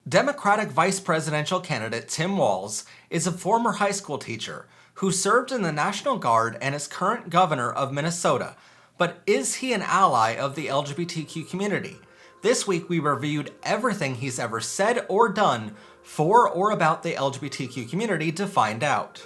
Democratic vice presidential candidate Tim Walz is a former high school teacher who served in the National Guard and is current governor of Minnesota. But is he an ally of the LGBTQ community? This week we reviewed everything he's ever said or done for or about the LGBTQ community to find out.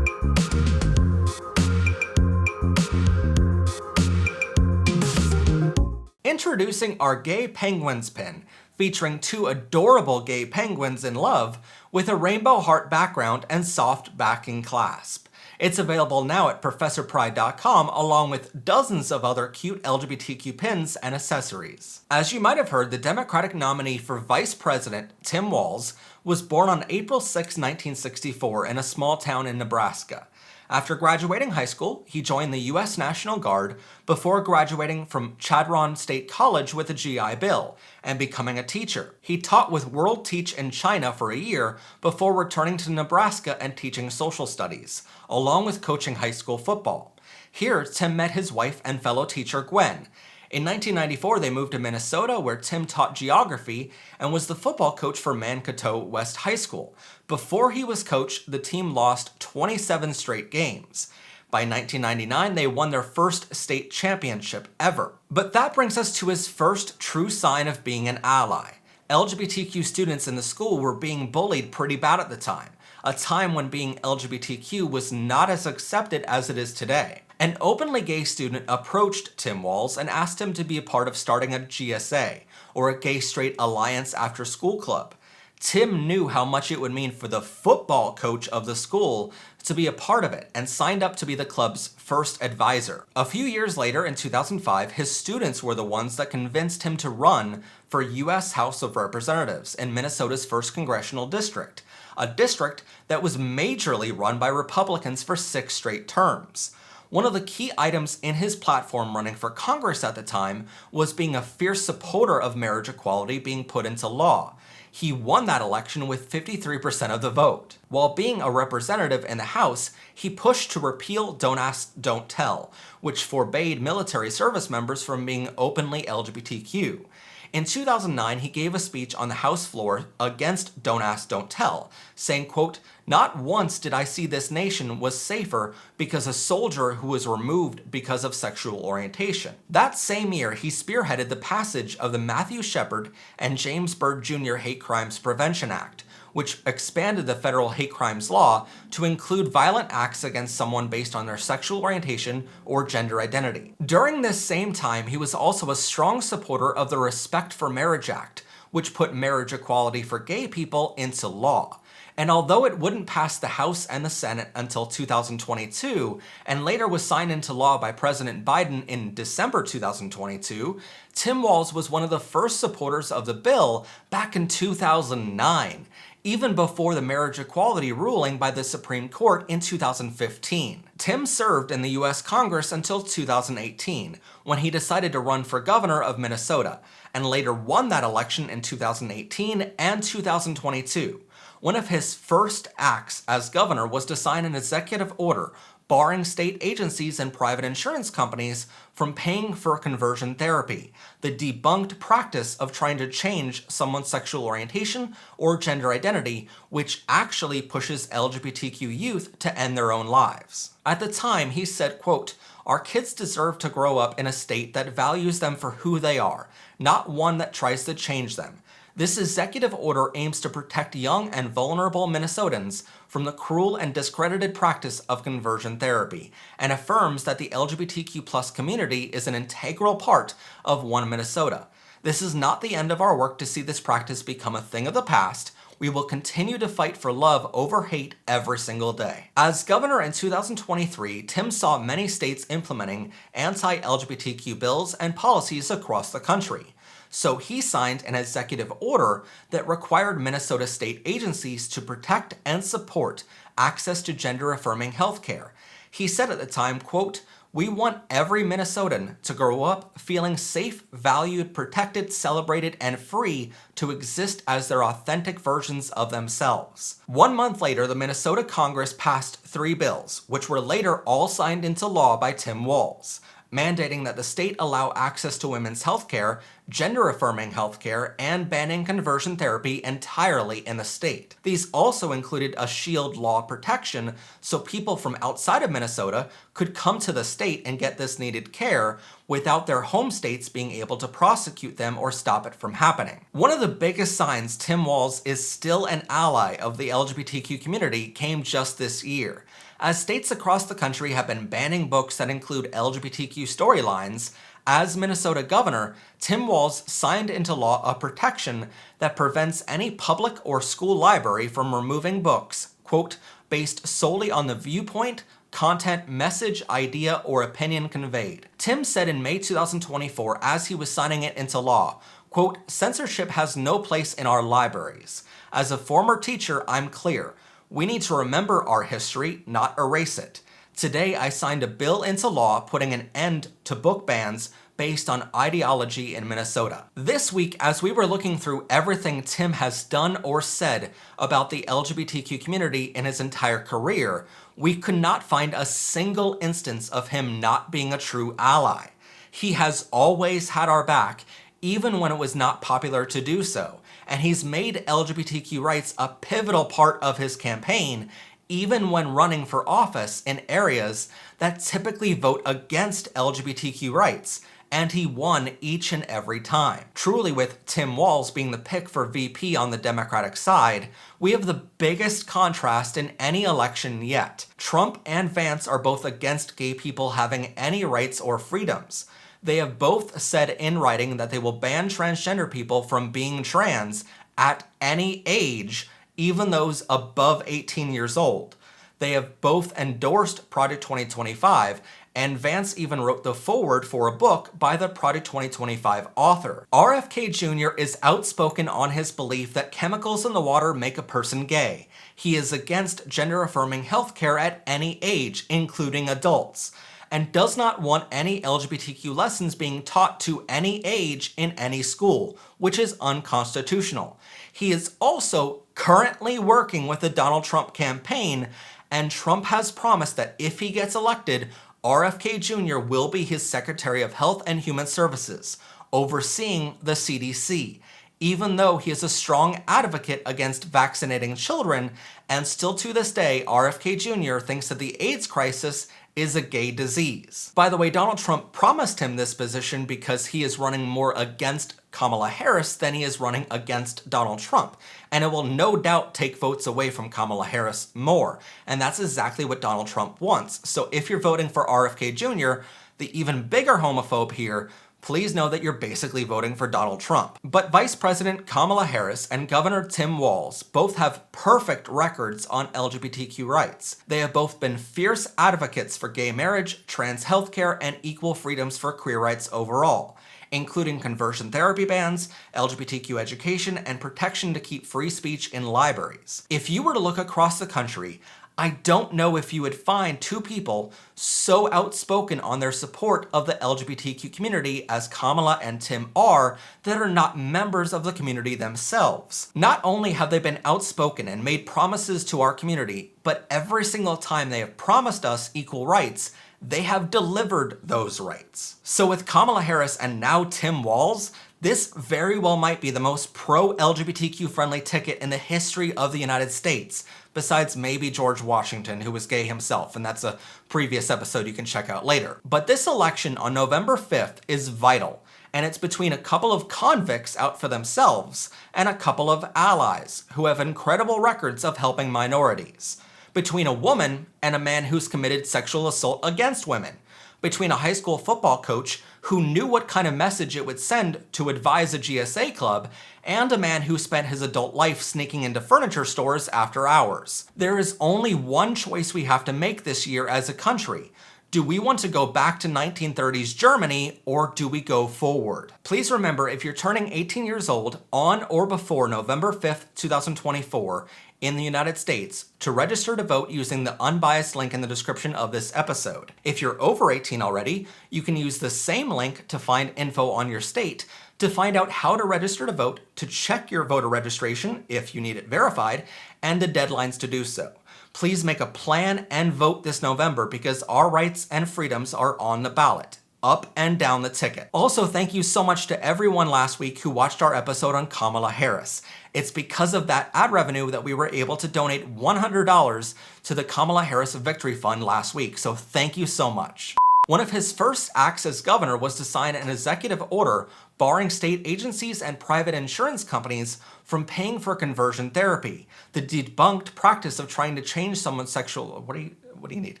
Introducing our Gay Penguins pin, featuring two adorable gay penguins in love with a rainbow heart background and soft backing clasp. It's available now at ProfessorPride.com along with dozens of other cute LGBTQ pins and accessories. As you might have heard, the Democratic nominee for Vice President, Tim Walz, was born on April 6, 1964 in a small town in Nebraska. After graduating high school, he joined the U.S. National Guard before graduating from Chadron State College with a GI Bill and becoming a teacher. He taught with World Teach in China for a year before returning to Nebraska and teaching social studies, along with coaching high school football. Here, Tim met his wife and fellow teacher Gwen. In 1994, they moved to Minnesota, where Tim taught geography and was the football coach for Mankato West High School. Before he was coach, the team lost 27 straight games. By 1999, they won their first state championship ever. But that brings us to his first true sign of being an ally. LGBTQ students in the school were being bullied pretty bad at the time, a time when being LGBTQ was not as accepted as it is today. An openly gay student approached Tim Walz and asked him to be a part of starting a GSA, or a Gay Straight Alliance After School Club. Tim knew how much it would mean for the football coach of the school to be a part of it and signed up to be the club's first advisor. A few years later, in 2005, his students were the ones that convinced him to run for U.S. House of Representatives in Minnesota's 1st Congressional District, a district that was majorly run by Republicans for 6 straight terms. One of the key items in his platform running for Congress at the time was being a fierce supporter of marriage equality being put into law. He won that election with 53% of the vote. While being a representative in the House, he pushed to repeal Don't Ask, Don't Tell, which forbade military service members from being openly LGBTQ. In 2009, he gave a speech on the House floor against Don't Ask, Don't Tell, saying, quote, "Not once did I see this nation was safer because a soldier who was removed because of sexual orientation." That same year, he spearheaded the passage of the Matthew Shepard and James Byrd Jr. Hate Crimes Prevention Act, which expanded the federal hate crimes law to include violent acts against someone based on their sexual orientation or gender identity. During this same time, he was also a strong supporter of the Respect for Marriage Act, which put marriage equality for gay people into law. And although it wouldn't pass the House and the Senate until 2022, and later was signed into law by President Biden in December 2022, Tim Walz was one of the first supporters of the bill back in 2009, even before the marriage equality ruling by the Supreme Court in 2015. Tim served in the U.S. Congress until 2018, when he decided to run for governor of Minnesota, and later won that election in 2018 and 2022. One of his first acts as governor was to sign an executive order barring state agencies and private insurance companies from paying for conversion therapy, the debunked practice of trying to change someone's sexual orientation or gender identity, which actually pushes LGBTQ youth to end their own lives. At the time, he said, quote, "Our kids deserve to grow up in a state that values them for who they are, not one that tries to change them. This executive order aims to protect young and vulnerable Minnesotans from the cruel and discredited practice of conversion therapy, and affirms that the LGBTQ+ community is an integral part of One Minnesota. This is not the end of our work to see this practice become a thing of the past. We will continue to fight for love over hate every single day." As governor in 2023, Tim saw many states implementing anti-LGBTQ bills and policies across the country. So he signed an executive order that required Minnesota state agencies to protect and support access to gender-affirming healthcare. He said at the time, quote, "We want every Minnesotan to grow up feeling safe, valued, protected, celebrated, and free to exist as their authentic versions of themselves." 1 month later, the Minnesota Congress passed 3 bills, which were later all signed into law by Tim Walz. mandating that the state allow access to women's healthcare, gender-affirming healthcare, and banning conversion therapy entirely in the state. These also included a shield law protection so people from outside of Minnesota could come to the state and get this needed care without their home states being able to prosecute them or stop it from happening. One of the biggest signs Tim Walz is still an ally of the LGBTQ community came just this year, as states across the country have been banning books that include LGBTQ storylines. As Minnesota governor, Tim Walz signed into law a protection that prevents any public or school library from removing books, quote, based solely on the viewpoint, content, message, idea, or opinion conveyed. Tim said in May 2024 as he was signing it into law, quote, censorship has no place in our libraries. As a former teacher, I'm clear. We need to remember our history, not erase it. Today, I signed a bill into law putting an end to book bans based on ideology in Minnesota. This week, as we were looking through everything Tim has done or said about the LGBTQ community in his entire career, we could not find a single instance of him not being a true ally. He has always had our back, even when it was not popular to do so, and he's made LGBTQ rights a pivotal part of his campaign, even when running for office in areas that typically vote against LGBTQ rights, and he won each and every time. Truly, with Tim Walz being the pick for VP on the Democratic side, we have the biggest contrast in any election yet. Trump and Vance are both against gay people having any rights or freedoms. They have both said in writing that they will ban transgender people from being trans at any age, even those above 18 years old. They have both endorsed Project 2025, and Vance even wrote the foreword for a book by the Project 2025 author. RFK Jr. is outspoken on his belief that chemicals in the water make a person gay. He is against gender-affirming healthcare at any age, including adults, and does not want any LGBTQ lessons being taught to any age in any school, which is unconstitutional. He is also currently working with the Donald Trump campaign, and Trump has promised that if he gets elected, RFK Jr. will be his Secretary of Health and Human Services, overseeing the CDC, even though he is a strong advocate against vaccinating children, and still to this day, RFK Jr. thinks that the AIDS crisis is a gay disease. By the way, Donald Trump promised him this position because he is running more against Kamala Harris than he is running against Donald Trump, and it will no doubt take votes away from Kamala Harris more, and that's exactly what Donald Trump wants. So if you're voting for RFK Jr., the even bigger homophobe here, please know that you're basically voting for Donald Trump. But Vice President Kamala Harris and Governor Tim Walz both have perfect records on LGBTQ rights. They have both been fierce advocates for gay marriage, trans healthcare, and equal freedoms for queer rights overall, including conversion therapy bans, LGBTQ education, and protection to keep free speech in libraries. If you were to look across the country, I don't know if you would find two people so outspoken on their support of the LGBTQ community as Kamala and Tim are that are not members of the community themselves. Not only have they been outspoken and made promises to our community, but every single time they have promised us equal rights, they have delivered those rights. So with Kamala Harris and now Tim Walz, this very well might be the most pro-LGBTQ friendly ticket in the history of the United States, besides maybe George Washington, who was gay himself, and that's a previous episode you can check out later. But this election on November 5th is vital, and it's between a couple of convicts out for themselves and a couple of allies who have incredible records of helping minorities. Between a woman and a man who's committed sexual assault against women. Between a high school football coach who knew what kind of message it would send to advise a GSA club, and a man who spent his adult life sneaking into furniture stores after hours. There is only one choice we have to make this year as a country. Do we want to go back to 1930s Germany, or do we go forward? Please remember, if you're turning 18 years old on or before November 5th, 2024, in the United States, to register to vote using the unbiased link in the description of this episode. If you're over 18 already, you can use the same link to find info on your state, to find out how to register to vote, to check your voter registration if you need it verified, and the deadlines to do so. Please make a plan and vote this November because our rights and freedoms are on the ballot. up and down the ticket. Also, thank you so much to everyone last week who watched our episode on Kamala Harris. It's because of that ad revenue that we were able to donate $100 to the Kamala Harris Victory Fund last week, so thank you so much. One of his first acts as governor was to sign an executive order barring state agencies and private insurance companies from paying for conversion therapy, the debunked practice of trying to change someone's sexual... What do you need?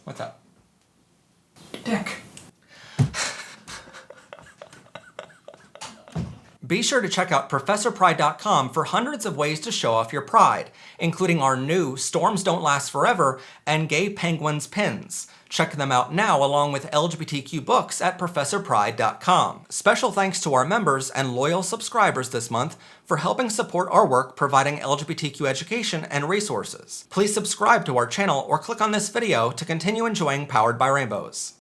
What's up? Dick. Be sure to check out ProfessorPride.com for hundreds of ways to show off your pride, including our new Storms Don't Last Forever and Gay Penguins pins. Check them out now along with LGBTQ books at ProfessorPride.com. Special thanks to our members and loyal subscribers this month for helping support our work providing LGBTQ education and resources. Please subscribe to our channel or click on this video to continue enjoying Powered by Rainbows.